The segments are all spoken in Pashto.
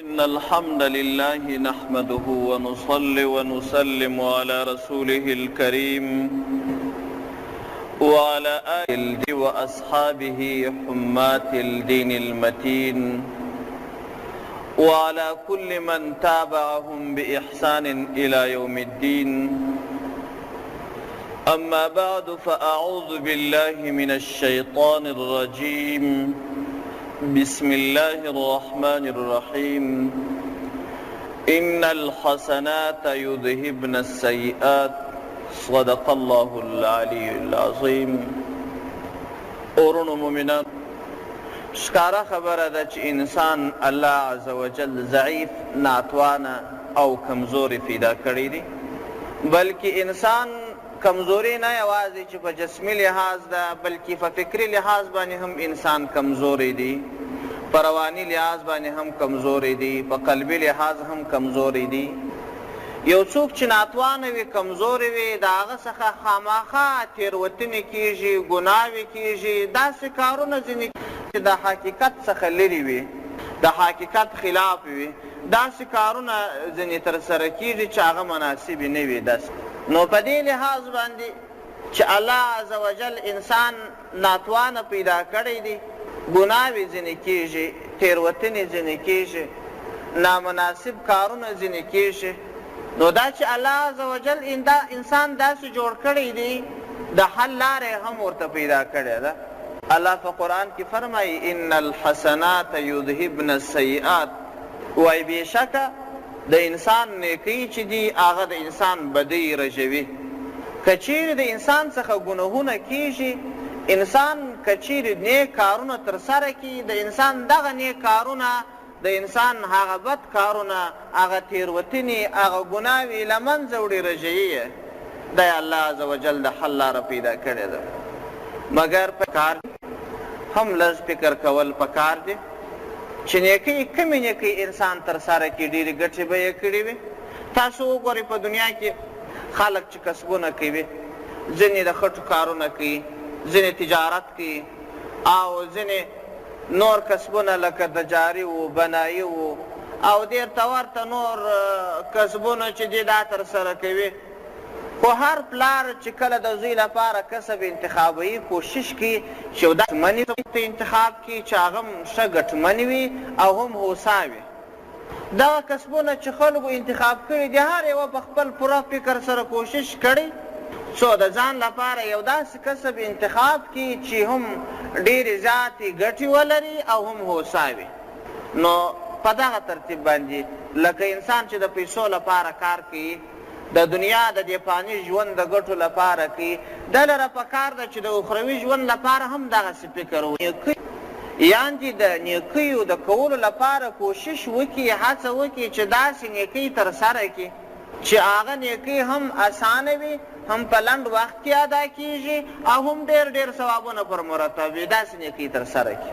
إن الحمد لله نحمده ونصلي ونسلم على رسوله الكريم وعلى آله وأصحابه حماة الدين المتين وعلى كل من تابعهم بإحسان إلى يوم الدين. أما بعد فأعوذ بالله من الشيطان الرجيم. بسم الله الرحمن الرحيم. إن الحسنات يذهبن السيئات. صدق الله العلي العظيم. اورونو مومنان، ښکاره خبره ده چې انسان الله عز وجل ضعیف، ناتوانه او کمزوري پیدا کړی دی، بلکې انسان کمزوري نه یوازې چې په جسمي لحاظ ده، بلکې په فکري لحاظ باندې هم انسان کمزوري دی، په رواني لحاظ باندې هم کمزوري دی، په قلبي لحاظ هم کمزوري دی. یو څوک چې ناتوانه وي، کمزوري وي، د هغه څخه خامخا تېروتنې کېږي، ګناوې کېږي، داسې کارونه ځینې چې د حقیقت څخه لرې وي، د حقیقت خلاف وي، داسې کارونه ځینې ترسره کېږي چې هغه مناسب نه وي. داسې نو په دې لحاظ باندې چې الله عز وجل انسان ناتوانه پیدا کړی دی، ګناوې ځینې کېږي، تېروتنې ځینې کېږي، نامناسب کارونه ځینې کېږي، نو دا چې الله عز وجل انسان داسې جوړ کړی دی، د حل لاره هم ورته پیدا کړې ده. الله په قرآن کې فرمایي ان الحسنات یذهبن السیئات، وایي بېشکه د انسان نیکۍ چې دي هغه د انسان بدۍ رژوي. که چیرې د انسان څخه ګناهونه کېږي، انسان که چیرې نیک کارونه ترسره کړي، د انسان دغه نیک کارونه، د انسان هغه بد کارونه، هغه تېروتنې، هغه ګناوې له منځه وړي، رژوي یې. دا یې الله عز وجل د حل لاره پیدا کړې ده. مګر پکار هم لږ فکر کول پکار دی چې نیکۍ کمې نیکۍ انسان ترسره کړي، ډېرې ګټې به یې کړي وي. تاسو وګورئ په دنیا کې خلک چې کسبونه کوي، ځینې د خټو کارونه کوي، ځینې تجارت کوي، او ځینې نور کسبونه لکه تجاري و، بنایي و، او ډېر ته ورته نور کسبونه چې دي دا ترسره کوي. خو هر پلار چې کله د زوی لپاره کسب انتخابوي، کوشش کوي چې دا ګټمنې انتخاب کړي چې هغه هم ښه ګټمن وي او هم هوسا وي. دغه کسبونه چې خلکو انتخاب کړي دي، هر یوه په خپل پوره فکر سره کوشش کړی څو د ځان لپاره یو داسې کسب انتخاب کړي چې هم ډېرې زیاتې ګټې ولري او هم هوسا وي. نو په دغه ترتیب باندې لکه انسان چې د پیسو لپاره کار کوي، د دنیا د دې فاني ژوند د ګټو لپاره کوي، ده لره پکار ده چې د اخروي ژوند لپاره هم دغسې فکر وکړي، یعنې د نیکیو د کولو لپاره کوشش وکړي، هڅه وکړي چې داسې نیکۍ ترسره کړي چې هغه نیکۍ هم اسانه وي، هم په لنډ وخت کې ادا کېږي، او هم ډېر ډېر ثوابونه پر مرتب وي. داسې نیکۍ ترسره کړي،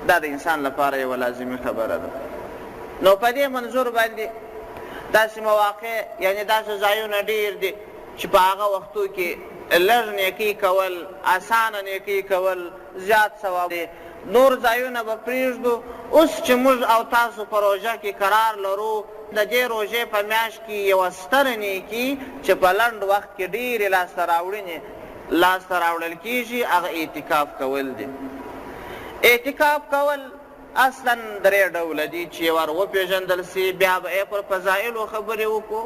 دا د انسان لپاره یوه لازمي خبره ده. نو په دې منظور باندې داسې مواقع، یعنې داسې ځایونه ډېر دي چې په هغه وختو کې لږ نیکۍ کول، اسانه نیکۍ کول زیات ثواب دی. نور ځایونه به پرېږدو. اوس چې موږ او تاسو په روژه کې قرار لرو، د دې روژې په میاشت کې یوه ستره نیکي چې په لنډ وخت کې ډېرې لاسته راوړل کېږي، هغه اعتکاف کول دی. اعتکاف کول اصلا درې ډوله دي چې ور وپېژندل سي، بیا به یې پر فضایلو خبرې وکړو.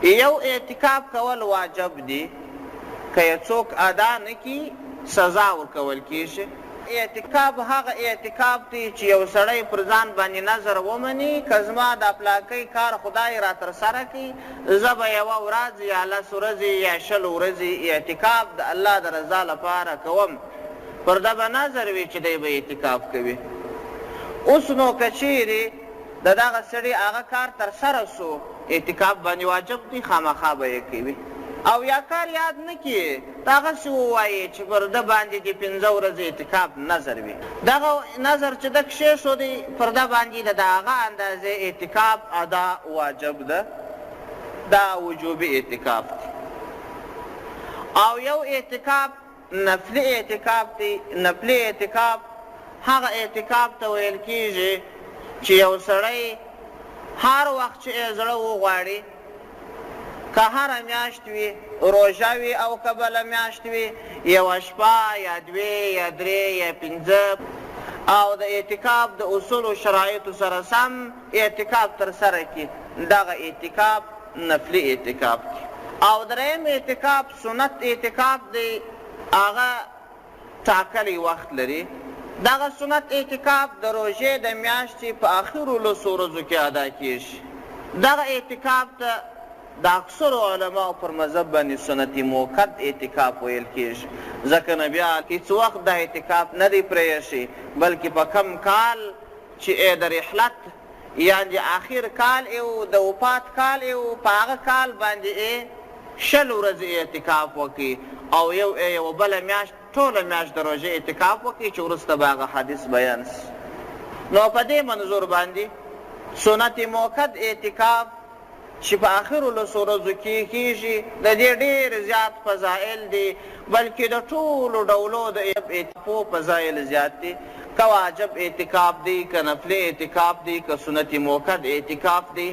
یو اعتکاف کول واجب دی، که یې څوک ادا نه کړي سزا ورکول کېږي. اعتکاف هغه اعتکاف دی چې یو سړی پر ځان باندې نظر ومني که زما د پلاکۍ کار خدای را ترسره کړي، زه به یوه ورځ یا 10 ورځې یا 20 ورځې اعتکاف د الله د رضا لپاره کوم. پر ده به نظر وي چې دی به اعتکاف کوي. اوس نو که چیرې د دغه سړي هغه کار ترسره سو، اعتکاف باندې واجب دی، خامخا به یې کوي. او یا کار یاد نه کړي، دغسې ووایي چې پر ده باندې د 15 ورځې اعتکاف نظر وي. دغه نظر چې ده کښېښودی، پر ده باندې د هغه اندازې اعتکاف ادا واجب ده، دا وجوبي اعتکاف دی. او یو اعتکاف نفلی اعتکاف دی. نفلی اعتکاف هغه اعتکاف ته ویل کېږي چې یو سړی هر وخت چې زړه وغواړي، که هره میاشت وي، روژه وي او که بله میاشت وي، یوه شپه یا دوې یا درې یا پنځه او د اعتکاف د اصولو شرایطو سره سم اعتکاف ترسره کړي، دغه اعتکاف نفلي اعتکاف دی. او دریم اعتکاف سنت اعتکاف دی، هغه ټاکلی وخت لري. دغه سنت اعتکاف د روژې د میاشتې په آخرو لسو ورځو کې ادا کیږي. دغه اعتکاف ته د اکثرو علماو پر مذهب باندې سنت موکد اعتکاف ویل کیږي، ځکه نبي هیڅ وخت دا اعتکاف نه دی پرېښی، بلکې په کم کال چې د رحلت یعنې آخر کال او د وفات کال او په هغه کال باندې 20 ورځې اعتکاف وکړي او یو بله میاشت ټوله میاشت د روژې اعتکاف وکړي چې وروسته به هغه حدیث بیان سي. نو په دې منظور باندې سنت موکد اعتکاف چې په آخرو لسو ورځو کې کېږي، د دې ډېر زیات فضایل دي، بلکې د ټولو ډولو د اعتکافو فضایل زیات دي، که واجب اعتکاف دی، که نفلي اعتکاف دی، که سنت موکد اعتکاف دی.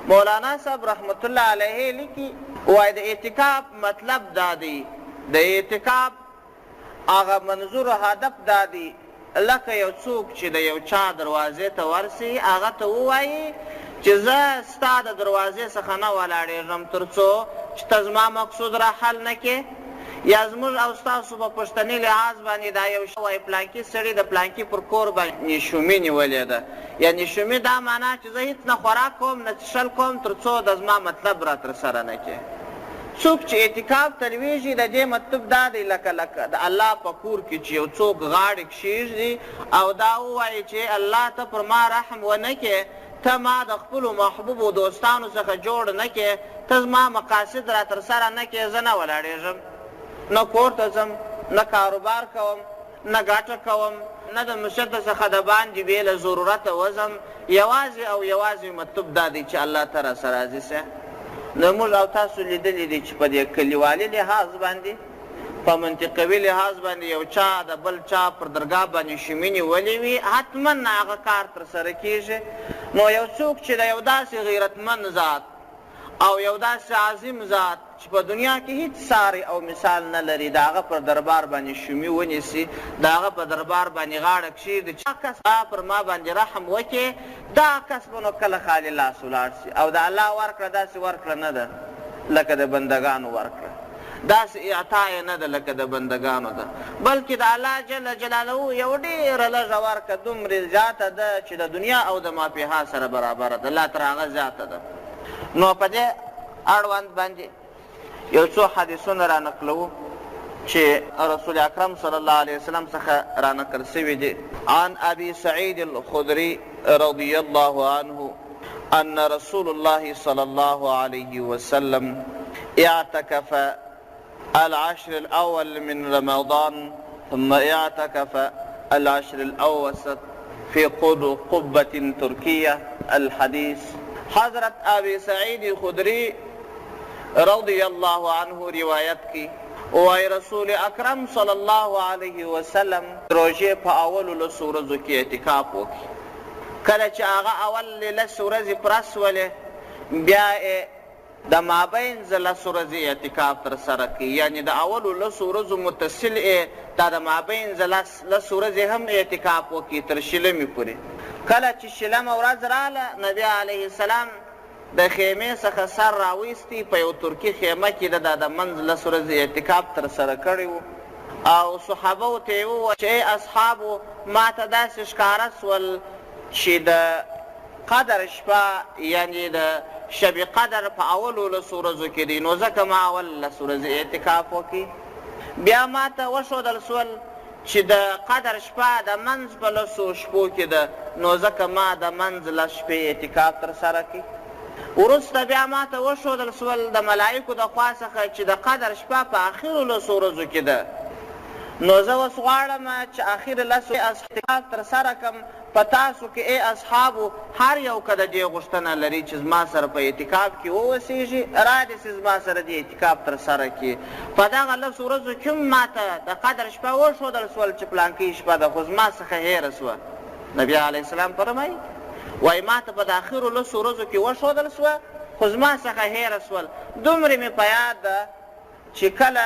مولانا صاحب رحمت الله علیه لیکي وایي د اعتکاف مطلب دا دی، د اعتکاف هغه منظور هدف دا دی لکه یو څوک چې د یو چا دروازې ته ورسي، هغه ته ووایي چې زه ستا د دروازې څخه نه ولاړېږم تر څو چې ته زما مقصود را حل نه کې. یا زموږ او ستاسو په پښتني لحاظ باندې دا یو وایي پلانکي سړي د پلانکي پر کور باندې شومي نیولې ده، یعنې شومي دا معنا چې زه هېڅ نه خوراک کوم نه څښل کوم تر څو د زما مطلب را ترسره نه کې. څوک چې اعتکاف ته لویږي د دې مطلب دا دی لکه د الله په کور کې چې یو څوک غاړې کښېږدي او دا ووایي چې الله ته پر ما رحم ونه کې، ته ما د خپلو محبوبو دوستانو څخه جوړ نه کې، ته زما مقاصد را ترسره نه کې، زه نه ولاړېږم، نه کور ته ځم، نه کاروبار کوم، نه ګټه کوم، نه د مشرته څخه د باندې بې له ضرورته وځم، یوازې او یوازې مطلب دا دی چې الله ته راسه راضي سه. نو موږ او تاسو لیدلی دی چې په دې کلیوالي لحاظ باندې، په منطقوي لحاظ باندې یو چا د بل چا پر درګاه باندې شومي نیولې وي، حتما هغه کار ترسره کېږي. نو یو څوک چې د یو داسې غیرتمند ذات او یو داسې عظیم ذات چې په دنیا کې هیڅ ساری او مثال نه لري، د هغه پر دربار باندې شومي ونیسي، د هغه په دربار باندې غاړه کښېږدي چې کس پر ما باندې رحم وکړي، دا کس به نو کله خالي لاس ولاړ شي. او د الله ورکړه داسې ورکړه نه ده لکه د بندګانو ورکړه، داسې اعطا یې نه ده لکه د بندګانو ده، بلکې د الله جل جلاله یو ډېره لږه ورکړه دومرې زیاته ده چې د دنیا او د مافیها سره برابره ده، لا تر هغه زیاته ده. نو په دې اړوند باندې یو څو حدیثونه را نقلوو چې رسول اکرم صلی الله علیه وسلم څخه را نقل سوي دي. عن ابي سعید الخدري رضی الله عنه ان رسول الله صلی الله علیه وسلم اعتكف العشر الاول من رمضان ثم اعتكف العشر الاوسط في قبة تركية. الحديث حضرت ابي سعید خدری رضی اللہ عنہ روایت کی وای رسول اکرم صلی اللہ علیہ وسلم روژې په اولو لسو ورځو کې اعتکاف وکړي. کله چې هغه اول لسو ورځې پوره سولې بیا د مابین د لسو ورځې اعتکاف ترسره کړي، یعنې د اولو لسو ورځو متصل دا د مابین د لسو ورځې هم اعتکاف وکړي تر شلمې پورې. کله چې شلمه ورځ راله نبي علیه السلام د خیمې څخه سر راویستی، په یو ترکي خیمه کې د منځ لس ورځې اعتکاف ترسره کړی و او صحابو ته یې وویل چې ای اصحابو ما ته داسې ښکاره سول چې د قدر شپه یعنې د شب قدر په اولو لسو ورځو کې دی، نو ځکه ما اول لس ورځې اعتکاف وکړي. بیا ما ته وښودل سول چې د قدر شپه د منځ په لسو شپو کې ده، نو ځکه ما د منځ لس شپې اعتکاف ترسره کړي. وروسته بیا ما ته وښودل سول د ملایکو د خوا څخه چې د قدر شپه په اخرو لسو ورځو کې ده، نو زه اوس غواړم چې اخر لسو اعتکاف ترسره کړم. په تاسو کې ای اصحابو هر یو که د دې غوښتنه لري چې زما سره په اعتکاف کې واوسېږي، رادې چې زما سره د اعتکاف ترسره کړي. په دغه لسو ورځو کې هم ما ته د قدر شپه وښودل سول چې پلانکۍ شپه ده، خو زما څخه هېره سوه. نبي علیه السلام فرمایي وایي ما ته په د اخرو لسو ورځو کې وښودل سوه خو زما څخه هېره سول. دومره مې په یاد ده چې کله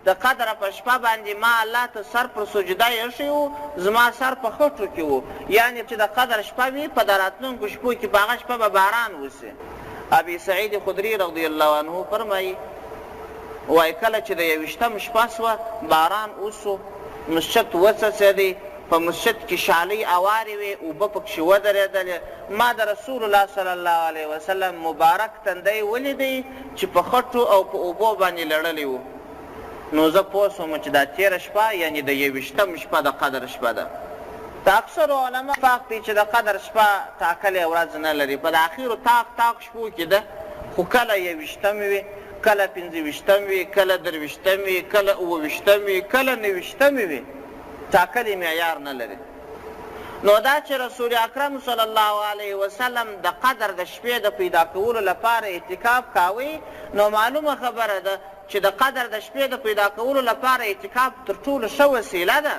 د قدره په شپه باندې ما الله ته سر پر سجده ایښی و، زما سر په خټو کې و، یعنې چې د قدر شپه وي په د راتلونکو شپو کې په هغه شپه به باران وسي. ابي سعید خدري رضی الله عنه فرمایي وایي کله چې د 21 شپه سوه باران وسو، مسجد وڅڅېدی، په مسجد کې شالۍ اوارې وې، اوبه پکښې ودرېدلې. ما د رسول الله صلی الله علیه وسلم مبارک تندی ولیدی چې په خټو او په اوبو باندې لړلی و. نو زه پوه سوم چې دا تېره شپه یعنې د 21 شپه د قدر شپه ده. د اکثرو علما اتفاق دی چې د قدر شپه ټاکلې ورځ نه لري، په د اخرو تاک شپو کې ده، خو کله 21 وي، کله 25 وي، کله 23 وي، کله 28 وي، کله 29 وي، ټاکلې معیار نه لري. نو دا چې رسول اکرم صلی الله علیه وسلم د قدر د شپې د پیدا کولو لپاره اعتکاف کاوی، نو معلومه خبره ده چې د قدر د شپې د پیدا کولو لپاره اعتکاف تر ټولو ښه وسیله ده.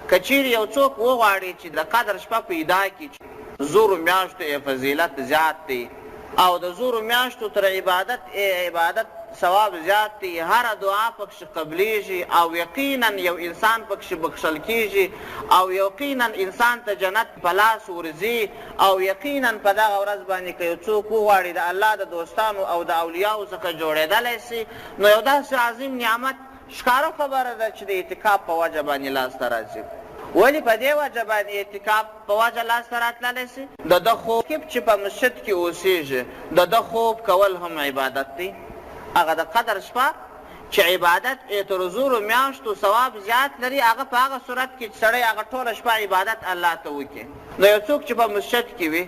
که چیرې یو څوک وغواړي چې د قدر شپه پیدا کړي، زورو میاشتو یې فضیلت زیات دی او د زورو میاشتو تر عبادت ثواب زیات دی، هره دعا پکښې قبلیږي او یقینا یو انسان پکښې بخښل کیږي او یقینا انسان ته جنت په لاس ورځي او یقینا په دغه ورځ باندې که یو څوک وغواړي د الله د دوستانو او د اولیاو څخه جوړېدلی سي، نو یو داسې عظیم نعمت ښکاره خبره ده چې د اعتکاف په وجه باندې لاسته راځي. ولې په دې وجه باندې اعتکاف په وجه لاسته راتللی سي؟ د ده خوب چې په مسجد کې اوسېږي، د ده خوب کول هم عبادت دی. هغه د قدر شپه چې عبادت تر زورو میاشتو ثواب زیات لري، هغه په هغه صورت کې چې سړی هغه ټوله شپه عبادت الله ته وکړي. نو یو څوک چې په مسجد کې وي،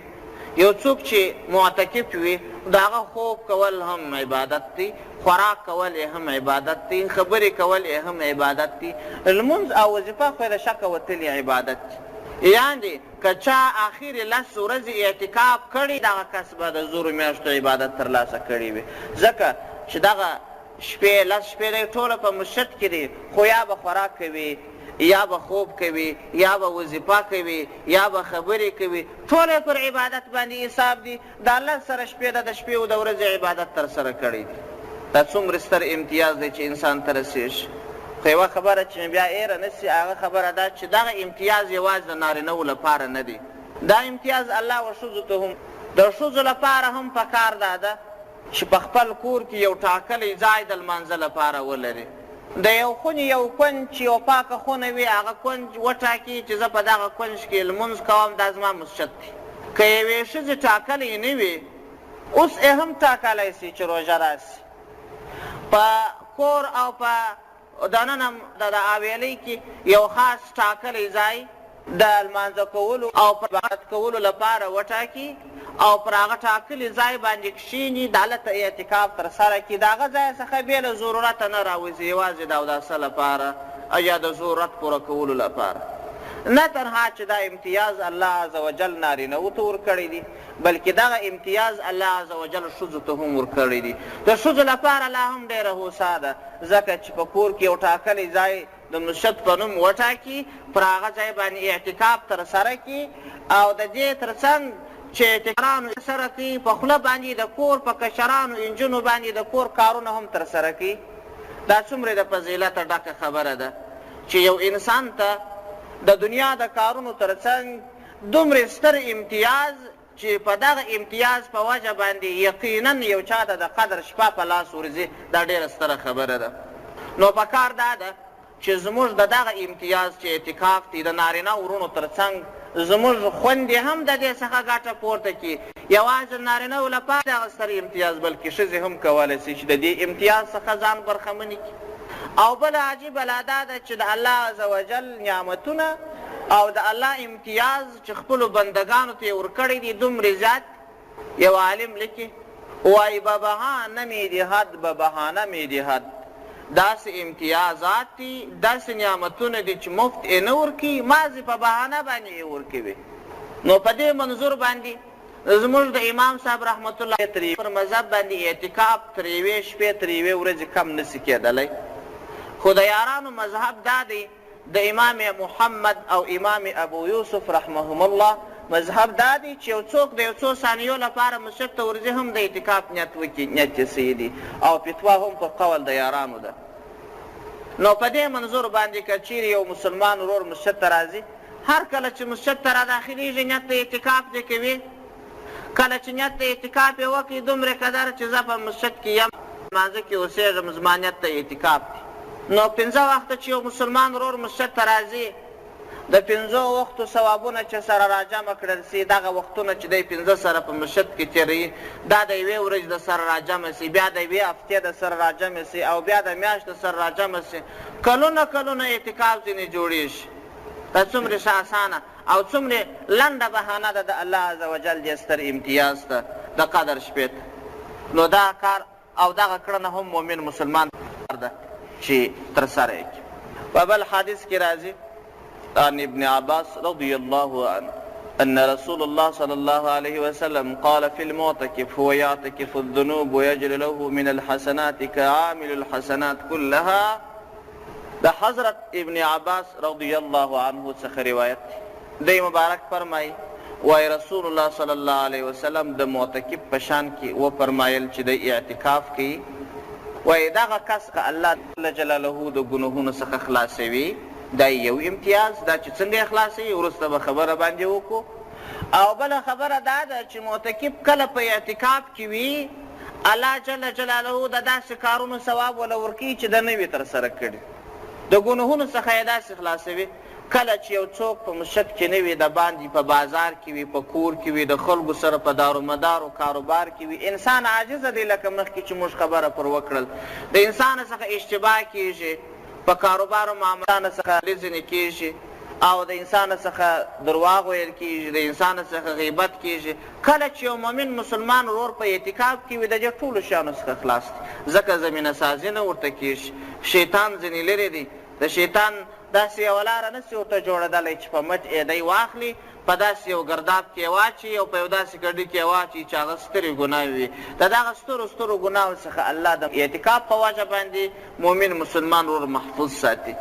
یو څوک چې معتکف وي، د هغه خوب کول هم عبادت دی، خوراک کول یې هم عبادت دی، خبرې کول یې هم عبادت دی، لمونځ او وظیفه خو یې د شکه وتلې عبادت دی. یعنې که چا اخرې 10 ورځې اعتکاف کړي، دغه کس به د زورو میاشتو عبادت ترلاسه کړی وي، ځکه چې دغه شپې 10 شپې دی ټوله په مسجد کې دی، خو یا به خوراک کوي، یا به خوب کوي، یا به وظیفه کوي، یا به خبرې کوي، ټول یې پر عبادت باندې حساب دي. د الله سره شپې ده، د شپې او د ورځې عبادت ترسره کړی دی. دا څومره ستر امتیاز دی چې انسان ته رسېږي. خو یوه خبره چې مې بیا ایره نه سي، هغه خبره ده چې دغه امتیاز یوازې د نارینهو لپاره نه دی، دا امتیاز الله و ښځو ته هم، د ښځو لپاره هم پکار ده چې په خپل کور کې یو ټاکلی ځای د لمانځه لپاره ولري. د یو خونې یو کونج چې یو پاکه خونه وي، هغه کونج وټاکي چې زه په دغه کونج کې لمونځ کوم، دا زما مسجد دی. که یوې ښځې ټاکلی نه وي، اوس یې هم ټاکلی سي چې روژه راسي. په کور او په دننه د حویلۍ کې یو خاص ټاکلی ځای د لمانځه کولو او پر عبادت کولو لپاره وټاکي او پر هغه ټاکلي ځای باندې کښېني، د هلته اعتکاف ترسره کړي، د هغه ځای څخه بې له ضرورته نه راوځي، یوازې د اوداسه لپاره او یا د ضرورت پوره کولو لپاره. نه تنها چې دا امتیاز الله عز وجل نارینهو ته ورکړی دی، بلکې دغه امتیاز الله عز وجل ښځو ته هم ورکړی دی. د ښځو لپاره لا هم ډېره هوسا ده، ځکه چې په کور کې یو ټاکلی ځای د مسجد په نوم وټاکي، پر هغه ځای باندې اعتکاف ترسره کړي او د دې ترڅنګ چې اعتکارانو سره کوي، په خوله باندې د کور په کشرانو انجونو باندې د کور کارونه هم ترسره کوي. دا څومره د فضیلته ډکه خبره ده چې یو انسان ته د دنیا د کارونو ترڅنګ دومره ستر امتیاز چې په دغه امتیاز په وجه باندې یقینا یو چا ته د قدر شپه په لاس ورځي، دا ډېره ستره خبره ده. نو پکار دا ده چې زموږ د دغه امتیاز چې اعتکاف دی د نارینه ورونو ترڅنګ زموږ خوندې هم د دې څخه ګټه پورته کړي. یوازې نارینهو لپاره دغه ستر امتیاز، بلکې ښځې هم کولی شي چې د دې امتیاز څخه ځان برخمنې کړي. او بله عجیبه لا دا ده چې د الله عز وجل نعمتونه او د الله امتیاز چې خپلو بندګانو ته یې ورکړی دي دومره زیات. یو عالم لیکي وایي ببهانه مې دي حد، ببهانه مې دي حد، داسې امتیازات دي، داسې نعمتونه دي چې مفت یې نه ورکوي، مازې په بهانه باندې یې ورکوي. نو په دې منظور باندې زموږ د امام صاحب رحمت الله پر مذهب باندې اعتکاف تر یوې شپې تر یوې ورځې کم نسي کېدلی. خو د یارانو مذهب دا دی د امام محمد او امام ابو یوسف رحمهم الله مذهب دا دی چې یو څوک د یو څو ثانیو لپاره مسجد ته ورځي هم د اعتکاف نیت وکړي، نیت یې صحیح دی او فتوا هم په قول د یارانو ده. نو په دې منظور باندې که چیرې یو مسلمان ورور مسجد ته راځي، هر کله چې مسجد ته راداخلېږي نیت د اعتکاف دې کوي. کله چې نیت د اعتکاف یې وکړي دومره قدر چې زه په مسجد کې یم، لمانځه کې اوسېږم، زما نیت د اعتکاف دی. نو 5 وخته چې یو مسلمان ورور مسجد ته راځي، د 5 وختو ثوابونه چې سره راجمع کړل سي، دغه وختونه چې دی 5 سره په مسجد کې تېروي، دا د یوې ورځې د سره راجمع سي، بیا د یوې هفتې د سره راجمع سي او بیا د میاشت د سره راجمع سي. کلونه کلونه اعتکاف ځینې جوړېږي. دا څومره ښه اسانه او څومره لنډه بهانه ده د الله عز وجل دې ستر امتیاز ته د قدر شپې ته. نو دا کار او دغه کړنه هم مؤمن مسلمان ده چې ترسره یې کړي. په بل حدیث کې راځي عن ابن عباس رضي الله عنه أن رسول الله صلى الله عليه وسلم قال في المعتكف هو يعتكف الذنوب ويجري له من الحسنات كعامل الحسنات كلها. ده حضرت ابن عباس رضي الله عنه څخه روایت دی مبارک فرمایي وای رسول الله صلی الله علیه وسلم د معتکف په شان کې وفرمایل چې د اعتکاف کوي، وای دغه کس که الله جلاله د ګناهونو څخه خلاصوي، دا یو امتیاز دا چې څنګه خلاصوي وروسته به خبره باندې وکړو. او بله خبره دا ده چې معتکف کله په اعتکاف کې وي، الله جل جلاله د داسې کارونو ثواب وله ورکوي چې د نه وي ترسره کړي، د ګناهونو څخه یې داسې خلاصوي. کله چې یو څوک په مسجد کې نه وي، د باندې په بازار کې وي، په کور کې وي، د خلکو سره په دارومدارو کاروبار کې وي، انسان عاجزه دی لکه مخکې چې موږ خبره پر وکړل. د انسان څخه اشتباه کېږي، په کاروبار او معاملانو څخه ځینې کېږي او د انسان څخه درواغ ویل کېږي، د انسان څخه غیبت کېږي. کله چې یو مؤمن مسلمان ورور په اعتکاف کې وي، د دې ټولو شیانو څخه خلاص دی، ځکه زمینه سازي نه ورته کېږي. شیطان ځینې لرې دی، د شیطان داسې یوه لاره نسي ورته جوړېدلی چې په مټ ایدی واخلي، په داسې یو ګرداب کې یې واچي او په یو داسې ګډي کې یې واچي چې هغه سترې ګناوې وي. د دغه سترو ګناو څخه الله د اعتکاف په وجه باندې مؤمن مسلمان ورور محفوظ ساتي.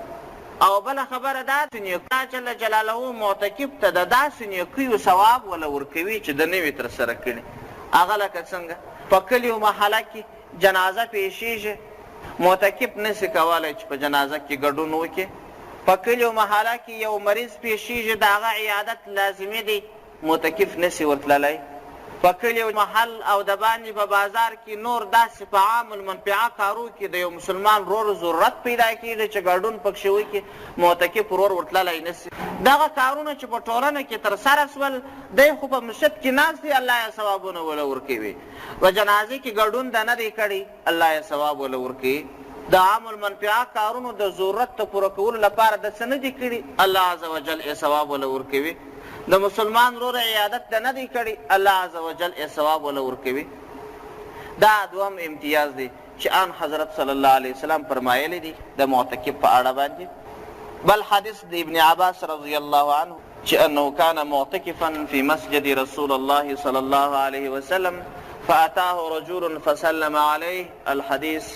او بله خبره دا چې الله جل جلاله معتکف ته د داسې نیکیو ثواب وله ورکوي چې د نه وي ترسره کړي. هغه لکه څنګه په کلیو محله کې جنازه پیښیږي، معتکف نسي کولی چې په جنازه کې ګډون وکړي. په کلیو محله کې یو مریض پیښیږي، د هغه عیادت لازمي دی، معتکف نسي ورتللی. په کلیو محل او د باندې په بازار کې نور داسې په عام المنفعه کارو کې د یو مسلمان ورور ضرورت پیدا کېږي چې ګډون پکښې وکړي، معتکف ورور ورتللی نسي. دغه کارونه چې په ټولنه کې ترسره سول، دی خو په مسجد کې ناست دی، الله یې ثوابونه وله ورکوي. په جنازې کې ګډون د نه دی کړی، الله یې ثواب وله ورکوي. د عام المنفعه کارونو د ضرورت ته پوره کولو لپاره د څه نه دي کړي، الله عز وجل یې ثواب وله ورکوي. د مسلمان ورور عیادت ته نه دی کړي، الله عز وجل یې ثواب وله ورکوي. دا دوم امتیاز دی چې ان حضرت صلی الله علیه وسلم فرمایلی دي د معتکف په اړه باندې. بل حدیث د ابن عباس رضی الله عنه چې انه كان معتکفا في مسجد رسول الله صلی الله علیه وسلم فاتاه رجل فسلم عليه الحديث.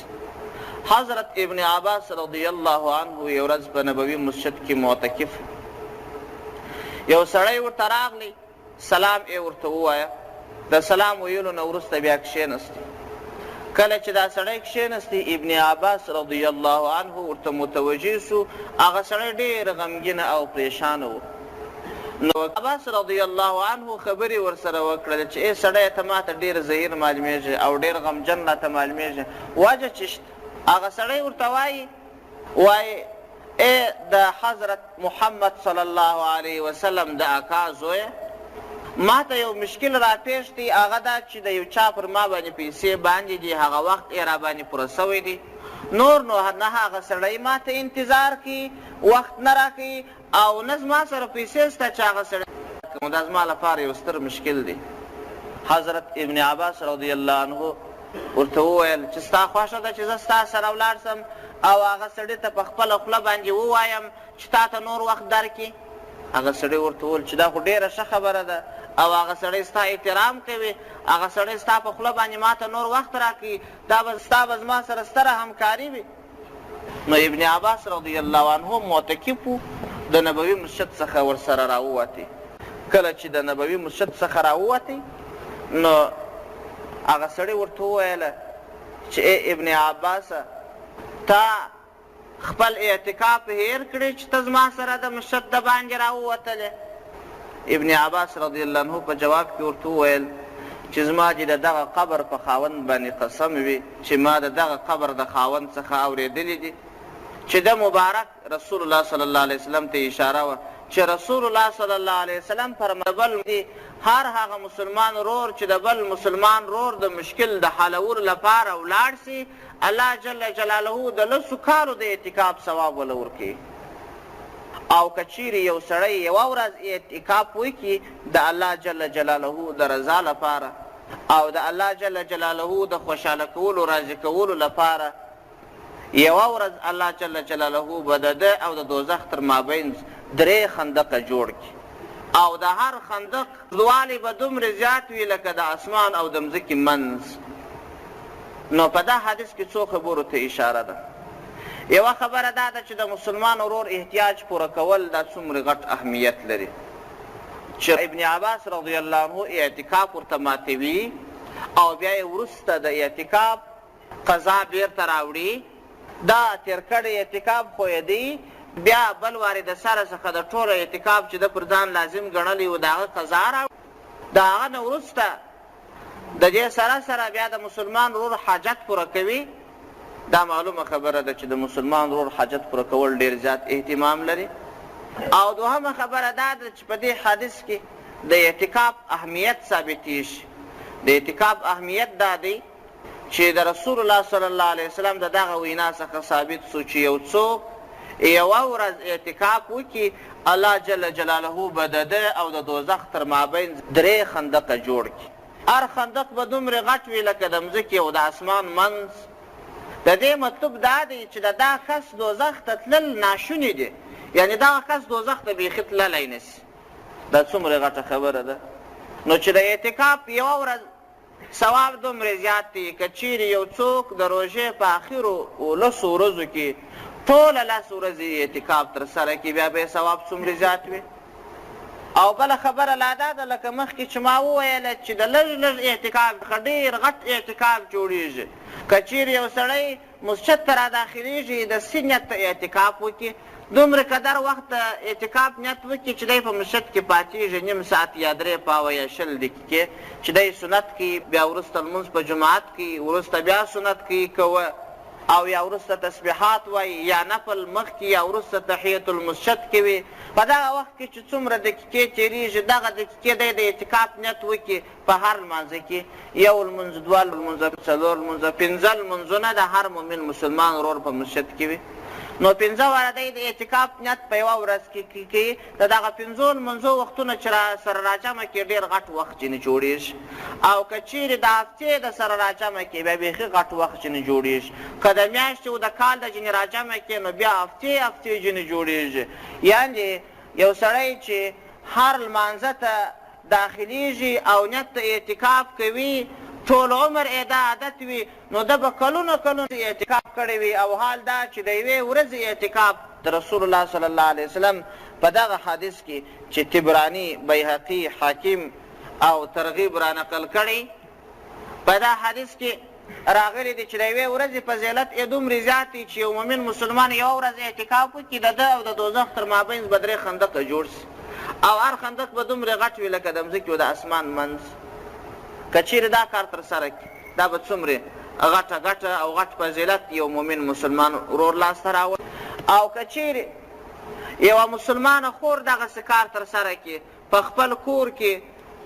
حضرت ابن عباس رضی الله عنه یو ورځ په نبوي مسجد کې معتکف، یو سړی ورته راغلی، سلام یې ورته ووایه. د سلام ویلو نه وروسته بیا کښېنستی. کله چې دا سړی کښېنستی، ابن عباس رضی الله عنه ورته متوجه سو. هغه سړی ډېر غمګینه او پریشانه و. نو عباس رضی الله عنه خبرې ورسره وکړلې چې ای سړی ته ما ته ډېر زهیر معلومېږي او ډېر غمجن راته معلومېږي، وجه چې شته؟ هغه سړی ورته وایي ای د حضرت محمد صلی الله علیه وسلم د اکا زویه، ما ته یو مشکل راپېښ دی، هغه دا چې د یو چا پر ما باندې پیسې باندې دي، هغه وخت یې را باندې پوره سوی دی. نور نو نه هغه سړی ما ته انتظار کوي، وخت نه راکوي، او نه زما سره پیسې شته چې هغه سړی دا زما لپاره یو ستر مشکل دی. حضرت ابن عباس رضی الله عنه ورته وویل چې ستا خوښه ده چې زه ستا سره ولاړ سم او هغه سړي ته په خپله خوله باندې ووایم چې تا ته نور وخت درکړي؟ هغه سړی ورته وویل چې دا خو ډېره ښه خبره ده او هغه سړی ستا احترام کوي، هغه سړی ستا په خوله باندې ما ته نور وخت راکړي، ستا به زما سره ستره همکاري وي. نو ابن عباس رضی الله عنه معتکف و، د نبوي مسجد څخه ورسره راووتې. کله چې د نبوي مسجد څخه راووتی نو هغه سړي ورته وویله چې ای ابن عباسه تا خپل اعتکاف هیر کړی چې ته زما سره د مسجد د باندې راووتلې. ابن عباس رضی الله عنه په جواب کې ورته وویل چې زما چې د دغه قبر په خاوند باندې قسم وي چې ما د دغه قبر د خاوند څخه اورېدلي دي چې د مبارک رسول الله صلی الله علیه وسلم ته اشاره وه چې رسول الله صلی الله علیه وسلم فرمایل دي هر هغه مسلمان رور چې د بل مسلمان رور د مشکل د حلولو لپاره ولاړ سي الله جل جلاله د لسو کالو د اعتکاف ثواب وله ورکوي. او که چیرې یو سړی یوه ورځ اعتکاف وکړي د الله جل جلاله د رضا لپاره او د الله جل جلاله د خوشحاله کولو راضي کولو لپاره یوه ورځ الله جل جلاله به د ده او د دوزخ تر مابین 3 خندقه جوړ کړي او د هر خندق اوږدوالی به دومره زیات وي لکه د اسمان او د مځکې منځ. نو په دا حدیث کې څو خبرو ته اشاره ده. یوه خبره دا ده چې د مسلمان ورور احتیاج پوره کول دا څومره غټ اهمیت لري چې ابن عباس رضی الله عنه اعتکاف ورته ماتوي او بیا یې وروسته د اعتکاف قضا بیرته راوړي. دا تېر کړی اعتکاف خو یې دی بیا بل وارې د سره څخه د ټوله اعتکاف چې د پر ځان لازم ګڼلی و د هغه قضا راوړي. د هغه نه وروسته د دې سره سره بیا د مسلمان ورور حاجت پوره کوي. دا معلومه خبره ده چې د مسلمان ورور حاجت پوره کول ډېر زیات اهتمام لري. او دوهمه خبره دا ده چې په دې حدیث کې د اعتکاف اهمیت ثابتېږي. د اعتکاف اهمیت دا دی چې د رسول الله صلی الله علیه وسلم د دغه وینا څخه ثابت سو چې یو څوک یوه ورځ اعتکاف وکړي الله جل جلاله به د ده او د دوزخ تر مابین 3 خندقه جوړ کړي. هر خندق به دومره غټ وي لکه د مځکې او د اسمان منځ. د دې مطلب دا دی چې د دا کس دوزخ ته تلل ناشوني دي، یعنې دغه کس دوزخ ته بیخي تللی نسي. دا څومره غټه خبره ده. نو چې د اعتکاف یوه ورځ ثواب دومره زیات دی که چیرې یو څوک د روژې په آخرو 10 ورځو کې ټوله 10 ورځې اعتکاف ترسره کړي بیا به یې ثواب څومره زیات وي. او بله خبره لا دا ده لکه مخکې چې ما وویله چې د لږ لږ اعتکاف څخه ډېر غټ اعتکاف جوړېږي. که چیرې یو سړی مسجد ته راداخلېږي د څه نیت ته اعتکاف وکړي دومره قدر وخت اعتکاف نیت وکړي چې دی په مسجد کې پاتېږي 1/2 ساعت یا 3 پاوه یا 20 دقیقې چې دی سنت کوي بیا وروسته لمونځ په جماعت کوي وروسته بیا سنت کوي کوه او یا وروسته تسبیحات وایي یا نفل مخکې یا وروسته تحیة المسجد کوي. په دغه وخت کې چې څومره دقیقې تېرېږي دغه دقیقې دی د اعتکاف نیت وکړي په هر لمانځه کې 1 لمونځ 2 لمونځه 4 لمونځه 5 لمونځونه د هر مؤمن مسلمان ورور په مسجد کې وي. نو 5 واره دی د اعتکاف نیت په یوه ورځ کې کوي. د دغه 5 لمونځو وختونه چې سره راجمع کړي ډېر غټ وخت ځینې جوړېږي. او که چیرې د هفتې د سره راجمع کړي بیا بیخي غټ وخت ځینې جوړېږي. که د میاشتې او د کال د ځینې راجمع کړي نو بیا هفتې ځینې جوړېږي. یعنې یو سړی چې هر لمانځه ته داخلېږي او نیت ته اعتکاف کوي ټول عمر یې دا عادت وي نو ده به کلونه اعتکاف کړی وي. او حال دا چې د یوې ورځې اعتکاف د رسول الله صلی الله علیه وسلم په دغه حدیث کې چې طبراني بیهقي حاکم او ترغیب را نقل کړی په دا حدیث کې راغلی دی چې د یوې ورځې فضیلت یې دومرې زیات دی چې یو مؤمن مسلمان یوه ورځ اعتکاف وکړي د ده او د دوزخ تر مابین به 3 خندقه جوړ سي او هر خندق به دومرې غټ وي لکه د مځکې او د اسمان منځ. که چیرې دا کار ترسره کړي دا به څومره غټه او غټ فضیلت یو مؤمن مسلمان ورور لاسته راوړي. او که چیرې یوه مسلمانه خور دغسې کار ترسره کړي په خپل کور کې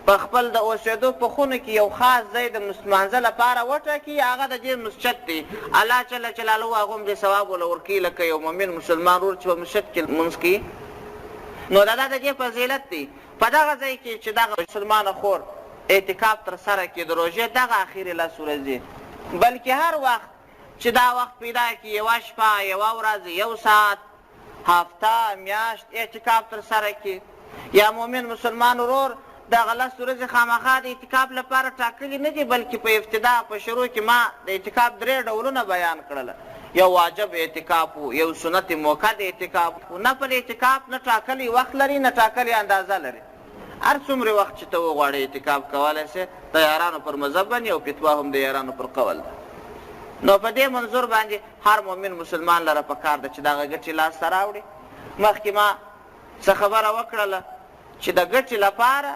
په خپل د اوسېدو په خونه کې یو خاص ځای د لمانځه لپاره وټاکي هغه د دې مسجد دی الله جل جلاله هغه هم دې ثواب وله ورکوي لکه یو مؤمن مسلمان ورور چې په مسجد کې لمونځ کوي. نو دا د دې فضیلت دی. په دغه ځای کې چې دغه مسلمانه خور اعتکاف ترسره کړي د روژې دغه اخرې 10 ورځې بلکې هر وخت چې دا وخت پیدا کړي یوه شپه یوه ورځ 1 ساعت هفته میاشت اعتکاف ترسره کړي یا مؤمن مسلمان ورور دغه 10 ورځې خامخا د اعتکاف لپاره ټاکلي نه دي بلکې په ابتدا په شروع کې ما د اعتکاف 3 ډولونه بیان کړله. یو واجب اعتکاف و یو سنت موقت اعتکاف و. نفل اعتکاف نه ټاکلی وخت لري نه ټاکلی اندازه لري هر څومره وخت چې ته وغواړې اعتکاف کولی سې د یارانو پر مذهب باندې او فتوا هم د یارانو پر قول ده. نو په دې منظور باندې هر مؤمن مسلمان لره پکار ده چې دغه ګټې لاسته راوړي. مخکې ما څه خبره وکړله چې د ګټې لپاره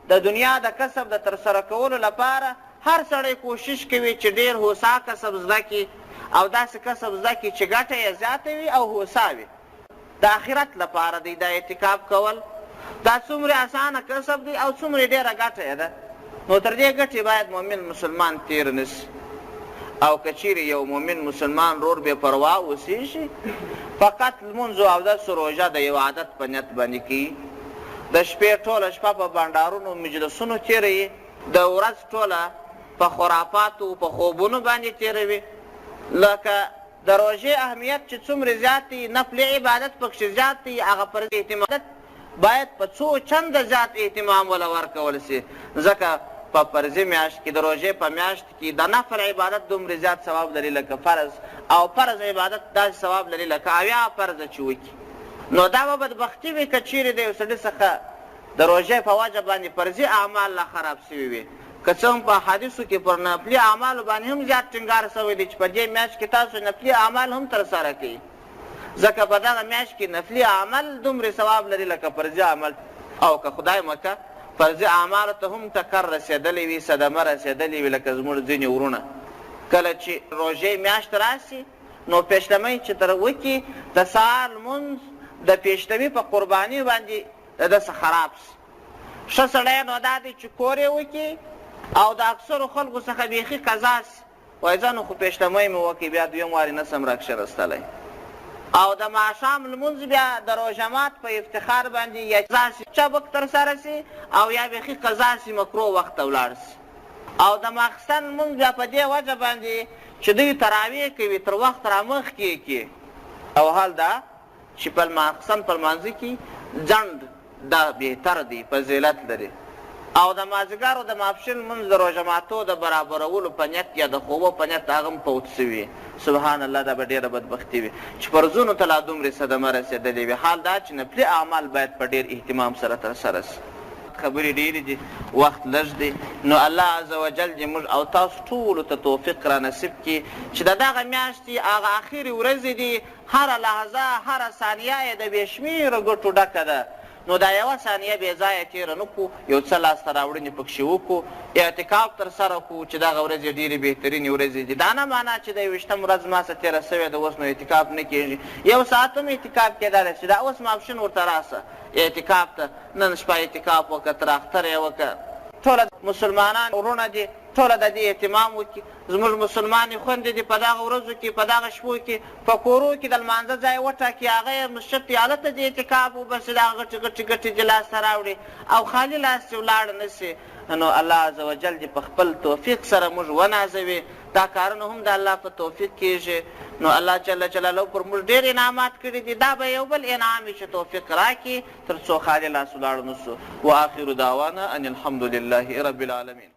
د دنیا د کسب د ترسره کولو لپاره هر سړی کوشش کوي چې ډېر هوسا کسب زده کړي او داسې کسب زده کړي چې ګټه یې زیاته وي او هوسا وي. د آخرت لپاره دی دا اعتکاف کول. دا څومره اسانه کسب دی او څومره ډېره ګټه یې ده. نو تر دې ګټې باید مؤمن مسلمان تېر نه سي. او که چیرې یو مؤمن مسلمان رور بې پروا اوسېږي فقط لمونځ او اودس روژه د یو عادت په نیت باندې کوي. د شپې ټوله شپه په بانډارونو مجلسونو تېروي، د ورځ ټوله په خرافاتو په خوبونو باندې تېروي. لکه د روژې اهمیت چې څومره زیات دی، نفلي عبادت پکښې زیات دی، هغه پر اهتمام باید په څو چنده زیات اهتمام وله ورکول سي. ځکه په فرضي میاشت کې د روژې په میاشت کې د نفل عبادت دومره زیات ثواب لري لکه فرض، او فرض عبادت داسې ثواب لري لکه 80 فرضه چې وکړي. نو دا به بدبختي وي که چیرې د یو سړي څخه د روژې په وجه باندې فرضي اعمال لا خراب سوي وي. که څه هم په حدیثو کې پر نفلي اعمالو باندې هم زیات ټینګار سوی دی چې په دې میاشت کې تاسو نفلي اعمال هم ترسره کوئ، ځکه په دغه میاشت کې نفلي عمل دومره ثواب لري لکه فرضي عمل. او که خدای مکه فرضي اعمالو ته هم ټکر رسېدلی وي، صدمه رسېدلی وي، لکه زموږ ځینې ورونه کله چې روژې میاشت راسي نو پیشلمۍ چې تر وکړي د سهار لمونځ د پیشلمي په قرباني باندې د ده څه خراب سي. ښه سړی نو دا دی چې کور یې وکړي او د اکثرو خلکو څخه بیخي قضا سي، وایي زه نو خو پیشلمۍ مې وکړي بیا دویم وارې نه سم راکښېنستلی. او د ماښام لمونځ بیا د روژه مات په افتخار باندې یا قضا سي چابک ترسره سي او یا بیخي قضا سي مکرو وخت ته ولاړ سي. او د ماخستن لمونځ بیا په دې وجه باندې چې دوی تراویح کوي تر وخت رامخکې کړي. او حال دا چې په ماخستن په لمانځه کې ځنډ دا بهتر دی، فضیلت لري. او د مازدیګر او د ماپښین لمونځ د روژه ماتو د برابرولو په نیت یا د خوبو په نیت هغه هم فوت سوي. سبحان الله، دا به ډېره بدبختي وي چې فرضونو ته لا دومرې صدمه رسېدلې وي. حال دا چې نفلي اعمال باید په ډېر اهتمام سره ترسره سي. خبرې ډېرې دي، وخت لږ دی، نو الله عز وجل دې موږ او تاسو ټولو ته توفیق را نصیب کړي چې د دغه میاشتې هغه اخرې ورځې دي، هره لحظه هره ثانیه یې د بې شمېره ګټو ډکه ده. نو دا یوه ثانیه بې ځایه تېره نه کړو، یو څه لاسته راوړنې پکښې وکړو، اعتکاف ترسره کړو چې دغه ورځې ډېرې بهترینې ورځې دي. دا نه معنا چې د 21 ورځ ما څه تېره سوې ده اوس نو اعتکاف نه کېږي. یو ساعت هم اعتکاف کېدلی چې دا اوس ماپښین ورته راسه اعتکاف ته، نن شپه اعتکاف وکړه، تر اختره یې وکړه. ټوله مسلمانان ورونه دي، ټوله د دې اهتمام وکړي. زموږ مسلمانې خویندې دي په دغه ورځو کې په دغه شپو کې په کورو کې د لمانځه ځای وټاکي، هغه یې مسجد کې هلته د اعتکاف وباسي، دغه غټې غټې ګټې دې لاسته راوړي او خالي لاس دې ولاړ نه سي. نو الله عز وجل دې په خپل توفیق سره موږ ونازوي. دا کارونه هم د الله په توفیق کېږي. نو الله جل جلاله پر موږ ډېر انعامات کړي دي، دا به یو بل انعام وي چې توفیق راکړي تر څو خالي لاس ولاړ نه سو. واخر دعوانا ان الحمد لله رب العالمین.